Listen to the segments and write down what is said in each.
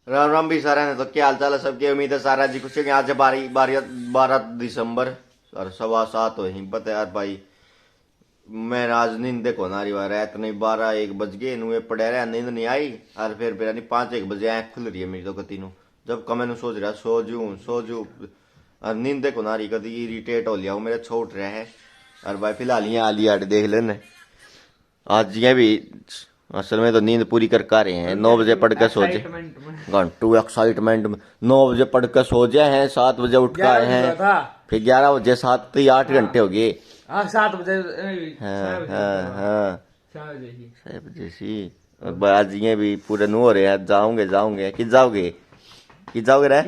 राम राम भी सारा ने। तो क्या हाल चाल है सबकी? उम्मीद है सारा जी कुछ आज 12 दिसंबर और 7:15 हो ही पता यार भाई। मैं आज नींद देखो नारी बार रात नहीं 12-1 बज गए नुए पड़े रहे, नींद नहीं आई और फिर नहीं 5-1 बजे आँख खुल रही है मेरी तो कती नु। जब का मैंने सोच रहा सो जू और नींद देखो नारी कदी इरिटेट हो लिया मेरे छोट रहे है। और भाई फिलहाल ये आली आट देख लेने आज ये भी असल में तो नींद पूरी कर का रहे हैं। 9 बजे पढ़ कर सो जाए घंटू एक्साइटमेंट में 9 बजे पढ़ कर सो जाए हैं, 7 बजे उठ कर आए हैं, फिर 11 बजे 7 तो 8 घंटे हो गए। 7 बजे हाँ 6 बजे सी आज ये भी पूरे नो हो रहे हैं। जाओगे कि जाओगे रे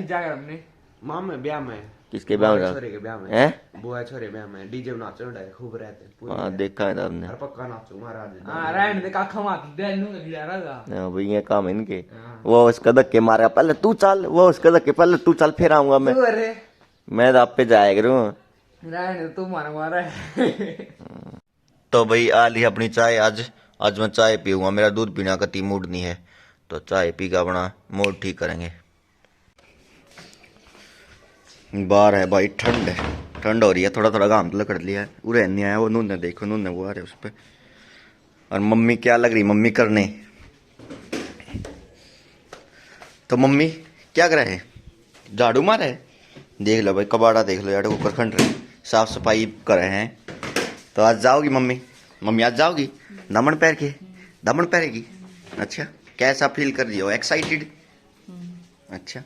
मामा ब्याह में किसके ब्याह में? छोरे के ब्याह में हैं बुआ छोरे ब्याह में डीजे नाचो डायरेक्ट खूब रहते पूरे। हां देखा है आपने पक्का नाचो महाराज। हां रहने दे काखा मार दे नु गिरा रहा। हां भाई ये काम है इनके। वो उसका धक्के मारा पहले तू चल, वो उसका धक्के पहले तू चल फिर आऊंगा मैं तो आप पे जाया करूं। रहने तू मारा तो भाई आ ली अपनी चाय। आज मैं चाय पीऊंगा, मेरा दूध पीना का ती मूड नहीं है तो चाय पी का अपना मूड ठीक करेंगे। बाहर है भाई ठंड हो रही है, थोड़ा थोड़ा घाम तो कर लिया है। उरे नहीं आया वो नूने देखो नूने वो आ रहे उस पर। और मम्मी क्या लग रही मम्मी करने? तो मम्मी क्या कर रहे हैं? झाड़ू मारे है? देख लो भाई कबाड़ा देख लो यार ऊपर खंड रहे साफ सफाई कर रहे हैं। तो आज जाओगी मम्मी आज जाओगी दामन पहरेगी? अच्छा कैसा फील कर रही हो? एक्साइटेड? अच्छा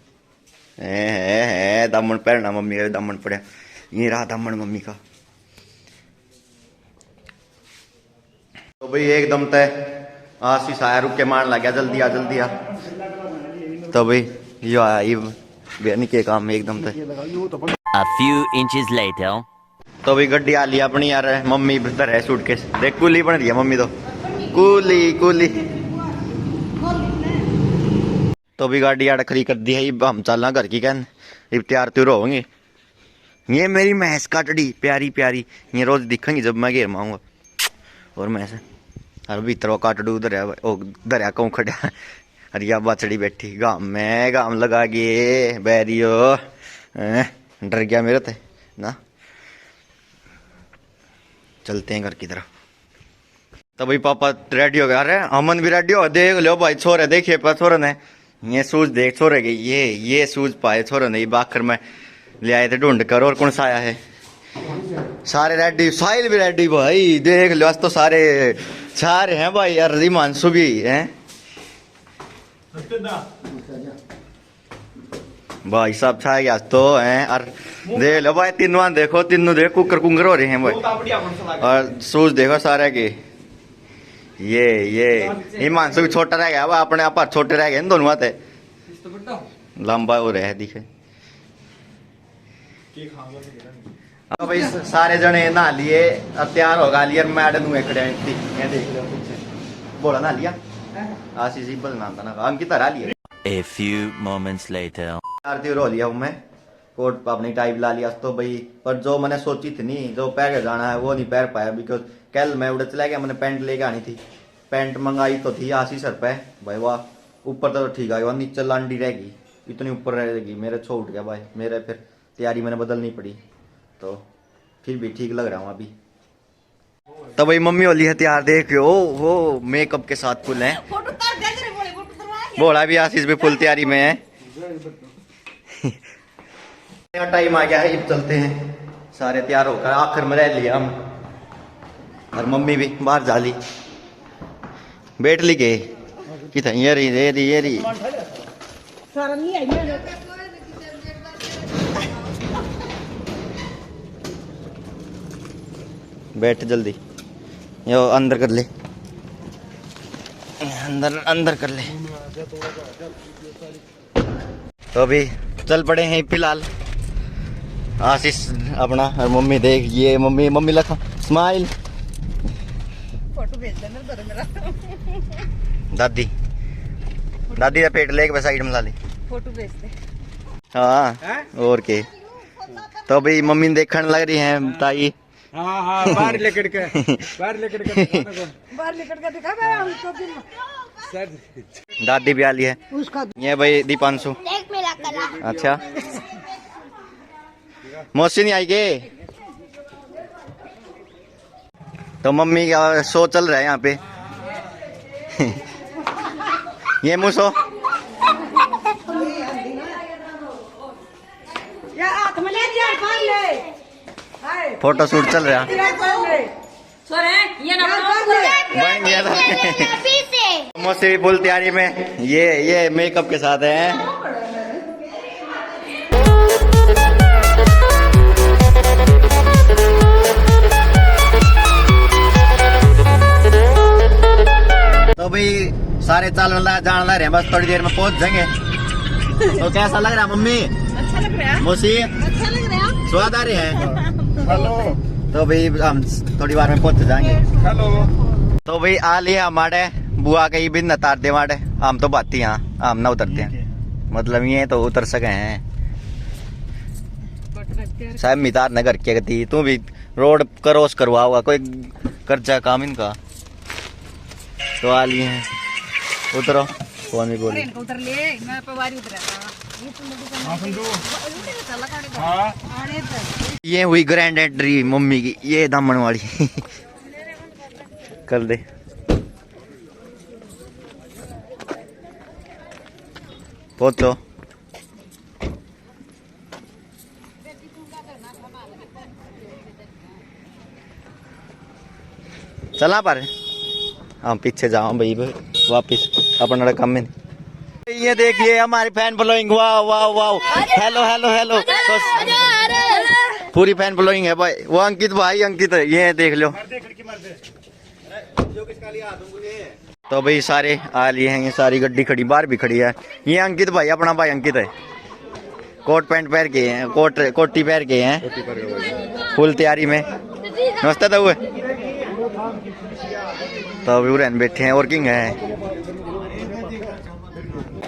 है दामन पहनना मम्मी का दामन पड़ा ये रहा दामन मम्मी का। तो भाई एकदम तय आशीष आया रुक के मारने लग गया जल्दी आ। तो भाई यो आया ये बेनी के काम में एकदम तय। A few inches later. तो भाई गड्डी आ ली अपनी यार। मम्मी भीतर है सूटकेस देख कूली बन रही है मम्मी तो कूली। तो भी गाड़ी आड़ खड़ी कर दी है हम चलना घर की कहन तैयार त्योर होंगे। ये मेरी भैंस काटड़ी प्यारी ये रोज दिखेंगी जब मैं घेर माऊंगा। और मैं से अरे भीतर वो काटड़ू दरिया कहूँ खड़ा अरिया बछड़ी बैठी घाम लगा गए बैरियो डर गया मेरे थे ना। चलते हैं घर की तरफ। तो भाई पापा रेडी हो गया। अरे अमन भी रेडी हो देख लो भाई छोरे देखिए पर छोरे ने ये सूज देख छोरे के ये सूज पाए छोरे ने बाखर में ले आए थे ढूंढ कर। और कौन सा आया है? सारे रेडी साहिल भी रेडी भाई देख लो आज तो सारे हैं भाई। यार हिमांशु भी हैं भाई साहब छा गया तो हैं। और देख लो भाई तीनों देख कुंगर हो रहे हैं भाई। और सूज देखो सारे के ये हिमांशु भी छोटा रह गया अपने आप छोटे रह गए इन दोनों आते लंबा हो रहा है दिखे। भाई सारे जने नहा लिए तैयार होगा लिए मैडम देख लो बोला ना लिया आशीष ही बोलना था ना अंकित हरा लिया। A few moments later. रो लिया हूँ मैं कोट अपनी टाइप ला लिया तो भाई। पर जो मैंने सोची थी नहीं जो पहन के जाना है वो नहीं पहन पाया बिकॉज कल मैं उड़े चला गया। मैंने पैंट लेके आनी थी पैंट मंगाई तो थी 80 सर पे भाई वाह ऊपर तो ठीक है वह नीचे लांडी रहेगी इतनी ऊपर रहेगी मेरे छूट गया भाई मेरे। फिर तैयारी मैंने बदलनी पड़ी तो फिर भी ठीक लग रहा हूँ अभी। तो भाई मम्मी होली है तैयार देख वो मेकअप के साथ फुल है बोला भी आशीष भी फुल तैयारी में है। टाइम आ गया है अब चलते हैं सारे तैयार होकर आखिर में रह लिया हम। और मम्मी भी बाहर जा ली बैठ ली गए कि था ये रही बैठ जल्दी यो अंदर कर ले अंदर कर ले। तो अभी चल पड़े हैं फिलहाल आशीष अपना और मम्मी देख ये मम्मी लखा स्माइल फोटो भेज देना मेरा दादी का पेट लेके साइड में ला ले फोटो भेज दे। हाँ और के तो भाई मम्मी देखने लग रही हैं ताई। बाहर लेकर के दिखा दादी भी आली है ये भाई दीपांशु। अच्छा मौसी नहीं आई के तो मम्मी का शो चल रहा है यहाँ पे। ये मूसो फोटो शूट चल रहा बन गया था। मौसी भी फुल तैयारी में ये मेकअप के साथ है। तो भाई सारे जान रहे हैं, बस थोड़ी देर में पहुंच जाएंगे। तो कैसा लग रहा है मम्मी? अच्छा लग रहा है। मौसी अच्छा लग रहा है। स्वाद आ रही है। हेलो। तो भाई हम थोड़ी बार में पहुंच जाएंगे। हेलो। तो भाई आ लिया हमारे बुआ के भी न तार दे मारे हम तो बाती यहाँ हम ना उतरते हैं, मतलब ये तो उतर सके हैं साहब मितार न कर के गति। तू भी रोड क्रॉस करवा हुआ कोई कर्जा काम इनका। तो आ लिए हैं उतरो कौन भी बोले उतर ले मैं पवारी उतरा ये हुई ग्रैंड एंट्री मम्मी की, ये दामन वाली कर दे। पहुंचो चला पर हम पीछे जाओ भाई वापिस अपना काम में। ये देखिए हमारी फैन फॉलोइंग, वाह वाह वाह, हेलो हेलो हेलो। तो पूरी फैन फॉलोइंग है भाई। वो अंकित भाई अंकित है, ये देख लो। तो भाई सारे आ लिए हैं, ये सारी गड्डी खड़ी बाहर भी खड़ी है। ये अंकित भाई अपना भाई अंकित है, कोट पैंट पहन के हैं, कोटी पहन के हैं फुल तैयारी में। नमस्ते तो हुए तो अभी उड़न बैठे हैं, वर्किंग है।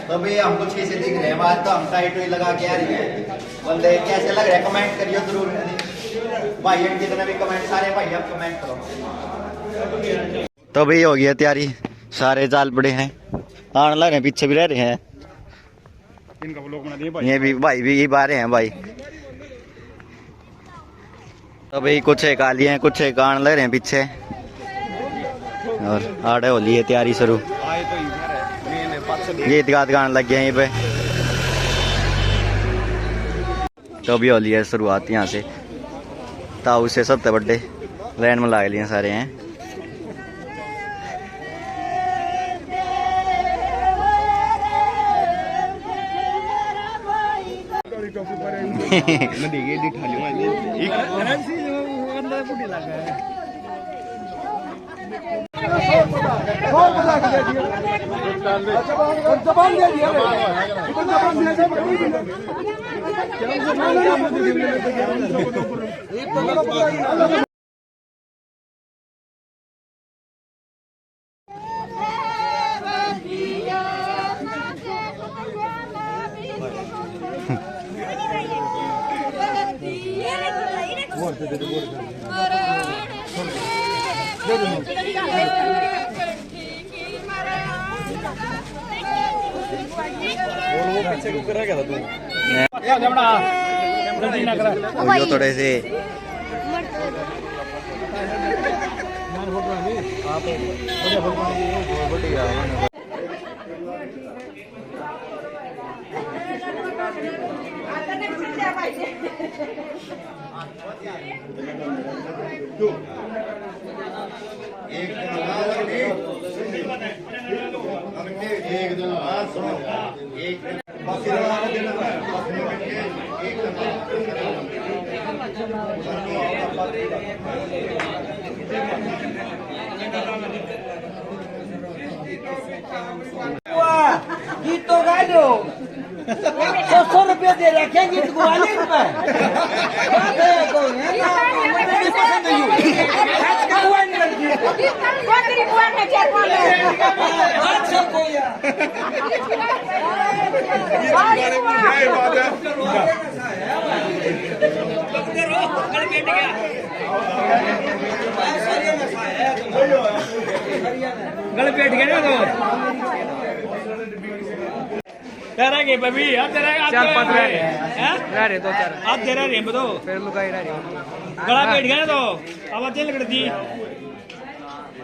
तो भाई हमको अच्छे से दिख रहे हैं, आज तो हम टाइट लगा के आ रही है। बंदे कैसे लग रहे हैं कमेंट करियो जरूर भाई, कितने भी कमेंट सारे भाई आप कमेंट करो। तो भाई हो गया तैयारी, सारे जाल पड़े हैं, आने लग रहे हैं, पीछे भी रह रहे हैं। इनका ब्लॉग बना दिए ये भी भाई भी ये बारे हैं भाई। तो भाई कुछ एक आ लिए हैं, कुछ एक आने लग रहे हैं पीछे, और आड़े हो लिए तैयारी शुरू। गीत गात गाने लग गए यहीं पे। तो भी हो लिया शुरुआत यहाँ से, ताऊ से सबसे बड़े लाइन में लगा लिए सारे हैं। थोड़े से गीत तो गा दो, 100 रुपये दे रखे गीत को वाले पे। गल बैठ गए ना तो तेरा के बबी अब तेरा चार पांच रह रहे हैं रह रहे दो चार अब तेरा रेम तो फिर लुगाई रह रही गला बैठ गया ना तो अब तेल कर दी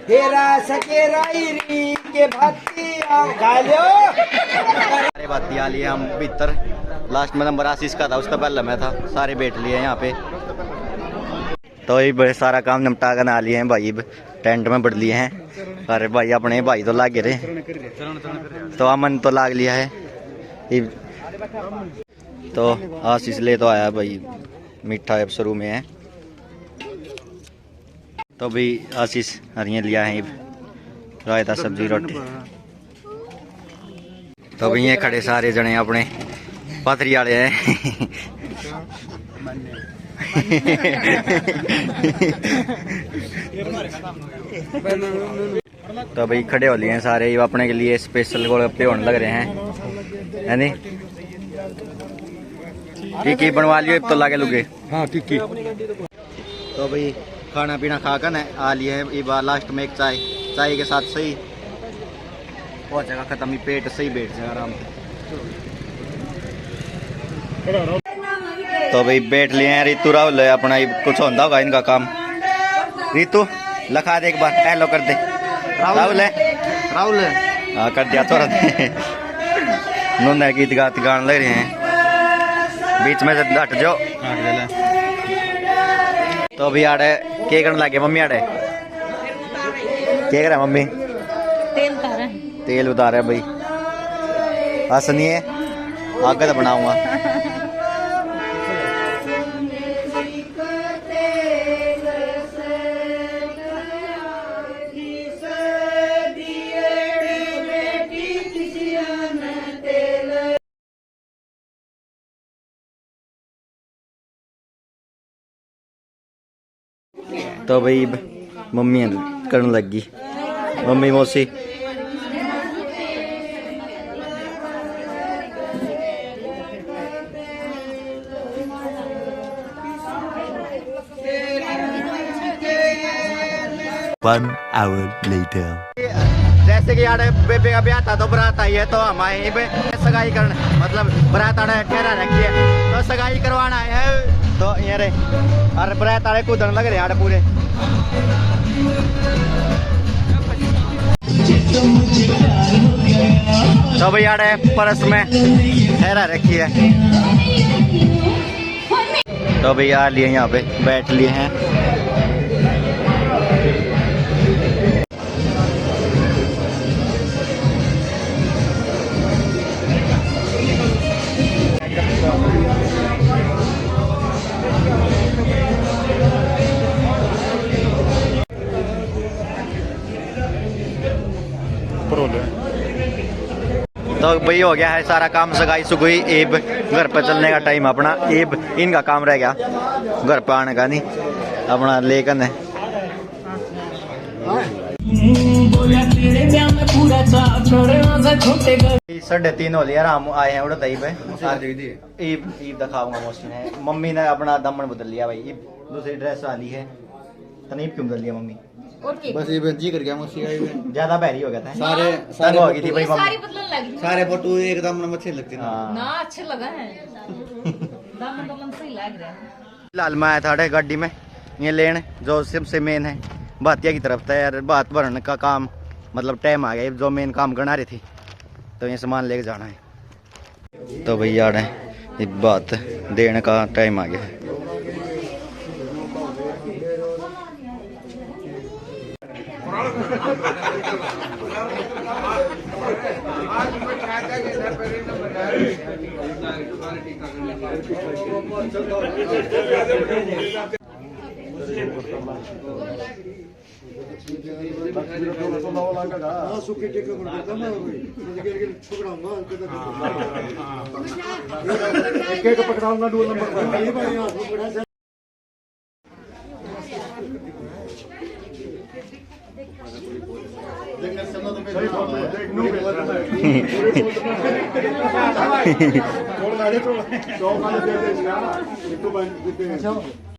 हेरा सके राई री के भक्ति गालो सारे बाती आ लिए हम भीतर। लास्ट में नंबर आशीष का था, उसका पहले मैं था। सारे बैठ लिए यहाँ पे तो ये बड़े सारा काम निपटा कर आ लिए हैं भाई। टेंट में बढ़ लिए हैं। अरे भाई अपने भाई तो लागे रहे तो अमन तो लाग लिया है। तो आशीष ले तो आया भाई, मीठा शुरू में है तो भी आशीष हरियाँ लिया है रायता सब्जी रोटी। तो भी ये खड़े सारे जने अपने पाथरी वाले हैं। तो भाई खड़े हो लिए हैं सारे अपने के लिए स्पेशल गोलगप्पे होने लग रहे हैं है नी। टिक्की बनवा लियो तो लागे लुगे। हाँ टिक्की। तो भाई खाना पीना खा कर आ लिए हैं। ये बार लास्ट में एक चाय के साथ सही हो जाएगा खत्म। ही पेट सही बैठ जाएगा आराम से। तो भाई बैठ लिए हैं। रितु राहुल है अपना कुछ होता होगा इनका काम। रितु लखा दे एक बार हेलो कर दे। राहुल है हाँ कर दिया थोड़ा। नूना गीत गाने लग रहे हैं बीच में से हट जाओ। तो अभी आड़े क्या करने लगे मम्मी? आड़े क्या कर मम्मी? तेल उतारा है भाई। हंसनी है आगे तो बनाऊंगा। तो भाई मम्मी करने लगी। मम्मी मौसी One hour later. जैसे कि यार बेबे का ब्याह था तो बारात आई है तो हम आए पे सगाई करने मतलब बारात आड़े ठहरा रखी है तो सगाई करवाना है। तो ये रे अरे बारात आड़े कूदने लग रहे यार पूरे। तो भाई यार परस में ठहरा रखी है तो भैया आ लिए यहाँ पे बैठ लिए हैं। तो भाई हो गया है सारा काम सगाई सुगुई। एब घर पर चलने का टाइम अपना। एब इनका काम रह गया घर पर आने का नहीं अपना लेकर है। 3:30 हो लिया हम आए हैं उड़ता ईब ईब दिखाऊंगा मौसी ने। मम्मी ने अपना दमन बदल लिया भाई। ईब दूसरी ड्रेस वाली है तनीब क्यों बदल लिया मम्मी? बस ये जी कर गया मौसी का ज्यादा भारी हो गया था। सारे हो गई थी भाई सारी मम्मी। बदलने लगी सारे फोटो एकदम अच्छे लगते ना। हाँ। ना अच्छे लगा है। दामन दामन सही लग रहा है। फिलहाल मैं आया था गाड़ी में ये लेन जो सबसे मेन है भातिया की तरफ था यार। बात भरने का काम मतलब टाइम आ गया जो मेन काम करना रही थी तो ये सामान लेके जाना है। तो भैया यार ये बात देने का टाइम आ गया। पकड़ाऊंगा 2 नंबर पर।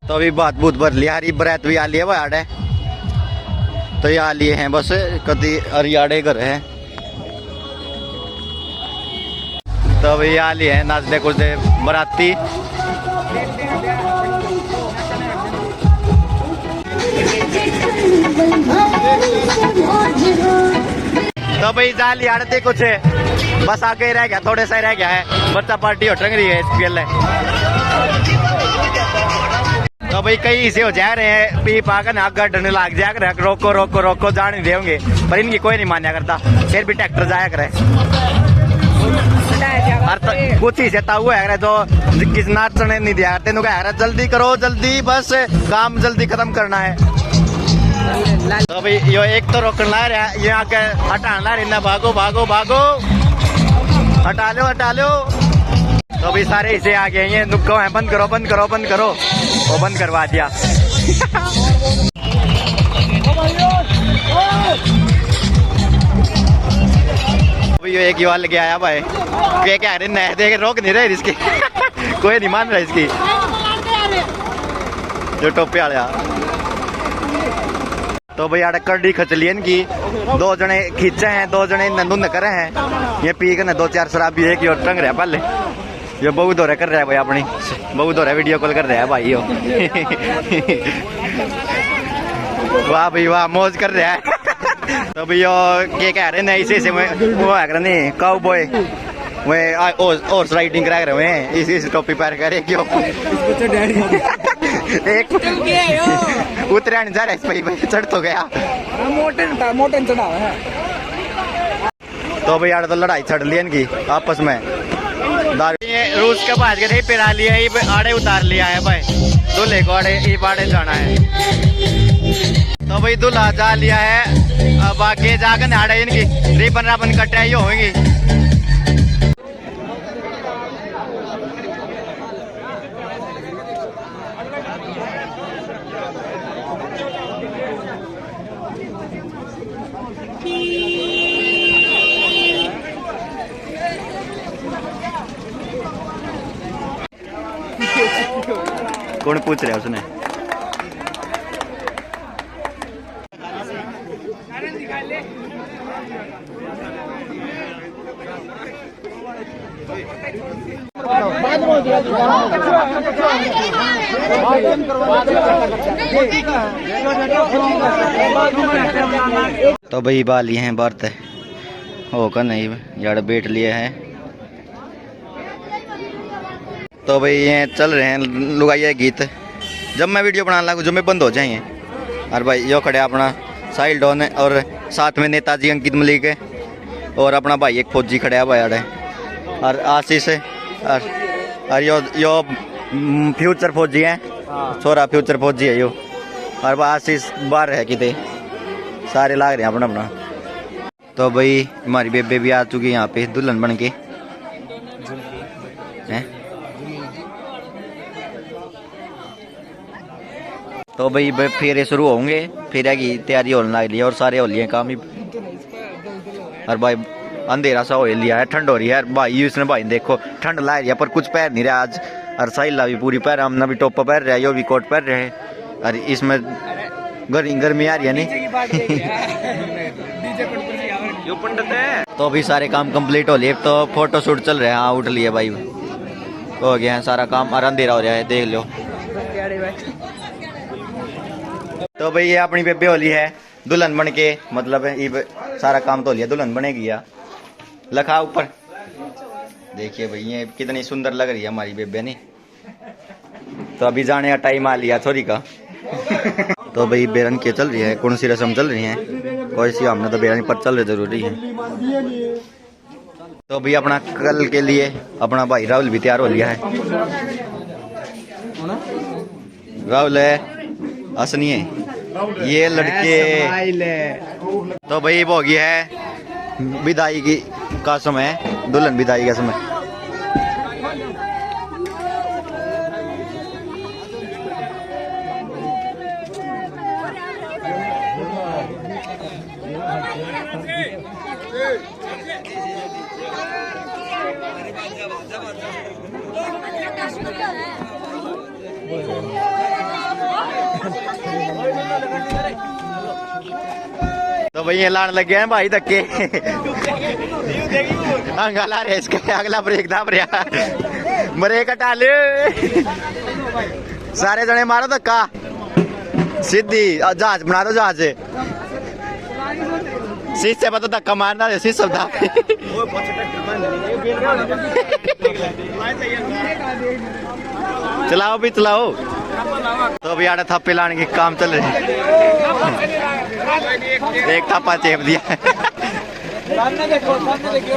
तो अभी बात बूत भर लिया। हरी बरात भी आ लिया भाई। तो यहाँ लिए हैं बस कदी अरियाड़े घर है। तो अभी यहाँ लिए हैं नाचने कुछ दे बराती। तो भाई जाली आड़ते कुछ बस आगे रह गया, थोड़े सा रह गया है, बच्चा पार्टी हो टंग रही है इसके लिए। तो भाई कई से हो जा रहे हैं, पी पाकर ना गढ़ने लग जाया कर, रोको रोको रोको जाने देंगे, पर इनकी कोई नहीं मान्या करता, फिर भी ट्रैक्टर जाया करे। कुछ ही से हुआ है जो किस नाचने नहीं दिया, तेन कह जल्दी करो जल्दी, बस काम जल्दी खत्म करना है। तो भाई यो एक तो रोकने ला रहा है, यहाँ के हटाना ला रही ना, भागो भागो भागो, हटा लो हटा लो। तो भी सारे इसे आ गए हैं, नुक्को है, बंद करो बंद करो बंद करो, वो बंद करवा दिया। ये एक युवा लगे आया भाई, क्या कह रहे नए देख रोक नहीं रहे इसके कोई नहीं मान रहा इसकी, जो टोपे वाले। तो भाई आड़े कड़ी खचली इनकी, दो जने खींचे हैं, दो जने नंदुन करे हैं, ये पी के न दो चार शराबी एक और टंग रहा है पहले, ये बहुत दौरे कर रहा है भाई, अपनी बहुत दौरे वीडियो कॉल कर रहा है भाई यो वाह भाई वाह, मौज कर रहा है। तो भाई यो क्या कह रहे हैं इसी से वो है नहीं काउ बॉय, वो हॉर्स राइडिंग करा रहे हैं, इसी टोपी पैर करे क्यों एक उतरा नहीं जा रहा है भाई, चढ़ तो गया मोटन चढ़ा है। तो भाई यार तो लड़ाई चढ़ ली इनकी आपस में, रूस के बाद के पिरा लिया, आड़े उतार लिया है भाई, दूल्हे को आड़े जाना है। तो भाई दूल्हा जा लिया है, अब आगे जाकर नाड़े इनकी रिबन राबन कटाई होगी। कौन पूछ रहा है उसने? तो भाई बाली हैं बर्त होकर नहीं यार बैठ लिए हैं। तो भाई ये चल रहे हैं लुगाइया गीत, जब मैं वीडियो बनाने लगूँ जो मैं बंद हो जाएंगे। और भाई यो खड़े अपना साहिल डॉन है, और साथ में नेताजी अंकित मलिक है, और अपना भाई एक फौजी खड़े है भाई अड़े, और आशीष है, और यो फ्यूचर फौजी है, छोरा फ्यूचर फौजी है यो, और आशीष बाहर है किते, सारे लाग रहे हैं अपना अपना। तो भाई हमारी बेबे भी आ चुकी है यहाँ पे दुल्हन बन के हैं। तो भाई फेरे शुरू होंगे, फेरे की तैयारी होने लगी है, और सारे हो लिए काम ही। और भाई अंधेरा सा हो लिया है, ठंड हो रही है भाई, इसने भाई देखो ठंड ला रही है पर कुछ पैर नहीं रहा आज। और साहिला भी पूरी पैर, हमने भी टोपा पैर रहा है, यो भी कोट पैर रहे, और इसमें गर्मी आ रही है नहीं तो अभी सारे काम कंप्लीट हो लिए, तो फोटो शूट चल रहे हैं। हाँ उठ लिए भाई, हो गया है सारा काम, और अंधेरा हो रहा है देख लो। तो भाई ये अपनी बेबे होली है दुल्हन बन के, मतलब ये सारा काम तो लिया, दुल्हन बनेगी या लखा ऊपर। देखिए भाई ये कितनी सुंदर लग रही है हमारी बेबे नहीं। तो अभी जाने का टाइम आ लिया छोरी का। तो भाई बेरन के चल रही है, कौन सी रस्म चल रही है, कोई सी हमने तो बेरन पर चल रही जरूरी है। तो भाई अपना कल के लिए अपना भाई राहुल भी तैयार हो लिया है। राहुल है असनी है ये लड़के। तो भाई वो हो गया है विदाई की का समय, दुल्हन विदाई का समय। तो भाई ये लाने लगे हैं भाई धक्के अंगला रेस के अगला ब्रेक दाब रहा ब्रेक हटा ले सारे जने मारो धक्का सीधी जहाज बना दो जहाज से शीश से पता धक्का मारना है शीश शब्द चलाओ भी चलाओ तो अभी आड़ा थप्पे लाने के काम चल रहे हैं एक थप्पा चेप दिया सामने देखो सामने देखो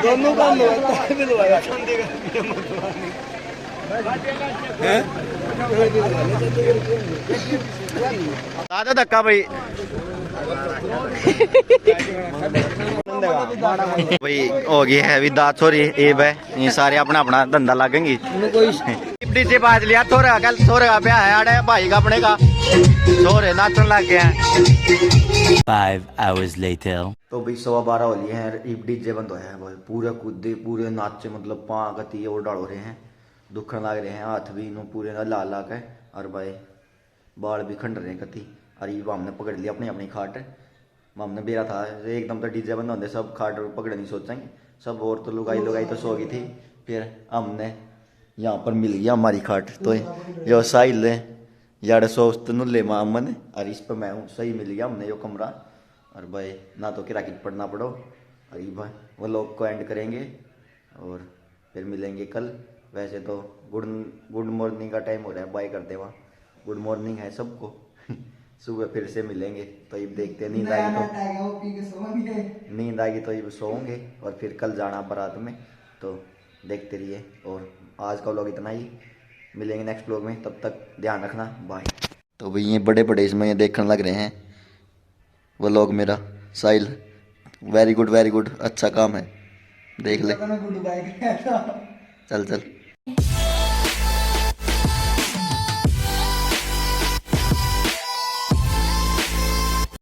दोनों का आधा धक्का भाई भाई हो गई है अभी दांत छोरी एब है ये सारे अपना अपना धंधा लगेंगी डीजे बाज लिया थोड़ा कल थोड़े का ब्याह है आड़े भाई का अपने का थोड़े नाचने लग गए हैं 5 hours later. तो भाई 12:15 हो लिए हैं ईब डीजे बंद होया है भाई पूरे कूदे पूरे नाचे मतलब पाँ गति और डाल रहे हैं दुखन लग रहे हैं हाथ भी इन्हों पूरे ना ला ला के और भाई बाल भी खंड रहे हैं कति और ये हमने पकड़ लिया अपनी अपनी खाट हमने बेरा था एकदम तो डीजे बंद होते सब खाट पकड़ नहीं सोचेंगे सब और तो लुगाई तो सो गई थी फिर हमने यहाँ पर मिल गया हमारी खाट तो यो साहिल है यार सोचते नुल्ले मामन और इस पर मैं हूँ सही मिल गया हमने यो कमरा और भाई ना तो किराया पढ़ना पड़ो और ये भाई वो लोग को एंड करेंगे और फिर मिलेंगे कल वैसे तो गुड मॉर्निंग का टाइम हो रहा है बाय करते वहाँ गुड मॉर्निंग है सबको सुबह फिर से मिलेंगे तो ये देखते हैं नींद आएगी तो ये सोओगे और फिर कल जाना बारात में तो देखते रहिए और आज का व्लॉग इतना ही मिलेंगे नेक्स्ट व्लॉग में तब तक ध्यान रखना बाय। तो भाई ये बड़े बड़े इसमें ये देखने लग रहे हैं व्लॉग मेरा साहिल वेरी गुड अच्छा काम है देख ले चल